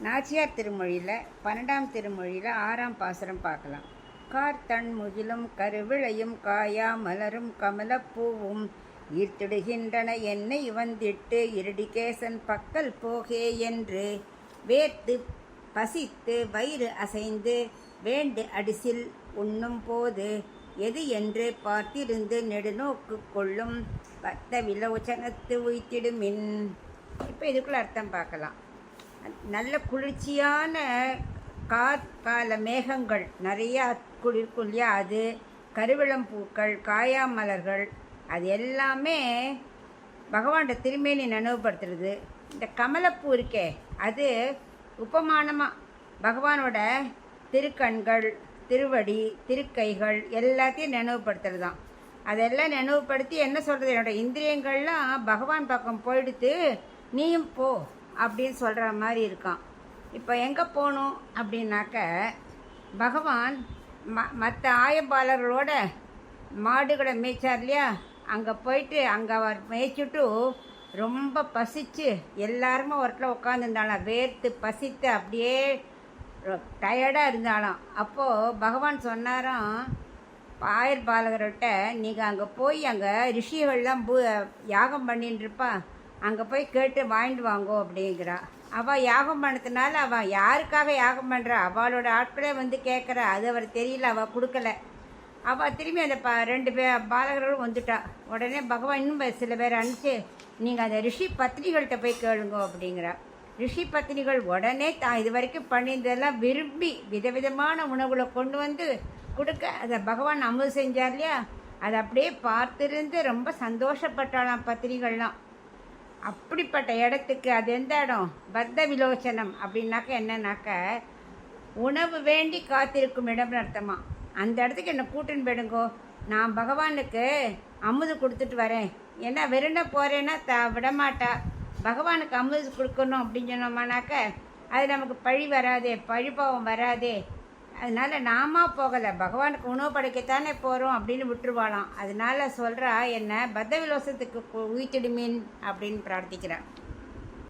நாச்சியார் திருமொழியில் 12ஆம் திருமொழியில் 6ஆம் பாசுரம் பார்க்கலாம். கார்த்தன் முகிலும் கருவிளையும் காயா மலரும் கமலப்பூவும் ஈர்த்திடுகின்றன என்னை வந்திட்டு இருடிகேசன் பக்கல் போகே என்று வேர்த்து பசித்து வயிறு அசைந்து வேண்டு அடிசில் உண்ணும் போது எது என்று பார்த்திருந்து நெடுநோக்கு கொள்ளும் பத்த விலோச்சனத்து உய்த்திடுமின். இப்போ இதுக்குள்ள அர்த்தம் பார்க்கலாம். நல்ல குளிர்ச்சியான கால மேகங்கள் நிறையா குளிர்க்கும் இல்லையா, அது கருவிளம்பூக்கள் காயாமலர்கள் அது எல்லாமே பகவான்கிட்ட திருமேனி நினைவுபடுத்துறது. இந்த கமலப்பூ இருக்கே அது உபமானமாக பகவானோட திருக்கண்கள் திருவடி திருக்கைகள் எல்லாத்தையும் நினைவுபடுத்துறது தான். அதெல்லாம் நினைவுபடுத்தி என்ன சொல்கிறது, என்னோடய இந்திரியங்கள்லாம் பகவான் பக்கம் போயிடுத்து நீயும் போ அப்படின்னு சொல்கிற மாதிரி இருக்கான். இப்போ எங்கே போகணும் அப்படின்னாக்க பகவான் மற்ற ஆயபாலர்களோட மாடுகளை மேய்ச்சார் இல்லையா, அங்கே போயிட்டு அங்கே அவர் மேய்ச்சிட்டு ரொம்ப பசிச்சு எல்லாருமே ஒருத்தில் உட்காந்துருந்தாலாம், வேர்த்து பசித்து அப்படியே டயர்டாக இருந்தாலும். அப்போது பகவான் சொன்னாராம் ஆயர் பாலகர்கிட்ட, நீங்கள் அங்கே போய் அங்கே ரிஷிகள்லாம் யாகம் பண்ணின்னு இருப்பா, அங்கே போய் கேட்டு வாங்கிட்டு வாங்கோ அப்படிங்கிறா. அவள் யாகம் பண்ணதுனால அவள் யாருக்காக யாகம் பண்ணுறா, அவளோட ஆட்களே வந்து கேட்குறா. அது அவர் தெரியல, அவள் கொடுக்கல. அவள் திரும்பி அந்த 2 பாலகர்களும் வந்துட்டா. உடனே பகவான் இன்னும் சில பேர் அனுப்பிச்சு நீங்கள் அந்த ரிஷி பத்னிகள்கிட்ட போய் கேளுங்கோ அப்படிங்கிறா. ரிஷி பத்னிகள் உடனே தான் இது வரைக்கும் பண்ணியிருந்ததெல்லாம் விரும்பி விதவிதமான உணவுகளை கொண்டு வந்து கொடுக்க அதை பகவான் அமுது செஞ்சார் இல்லையா, அதை அப்படியே பார்த்துருந்து ரொம்ப சந்தோஷப்பட்டாலாம் பத்னிகள்லாம். அப்படிப்பட்ட இடத்துக்கு அது எந்த இடம், பத்த விலோச்சனம் அப்படின்னாக்க என்னன்னாக்க உணவு வேண்டி காத்திருக்கும் இடம்னு அர்த்தமா. அந்த இடத்துக்கு என்னை கூட்டுன்னு போயிடுங்கோ, நான் பகவானுக்கு அமுது கொடுத்துட்டு வரேன். ஏன்னா வெறுன போகிறேன்னா விடமாட்டா. பகவானுக்கு அமுது கொடுக்கணும் அப்படின்னு சொன்னோம்னாக்க அது நமக்கு பழி வராதே, பழிபாவம் வராதே. அதனால நாம போகலை, பகவானுக்கு உணவு படைக்கத்தானே போகிறோம் அப்படின்னு விட்டுருவாளாம். அதனால சொல்கிறா என்ன பத்த விலோசத்துக்கு உயிர்த்திடுமீன் அப்படின்னு பிரார்த்திக்கிறான்.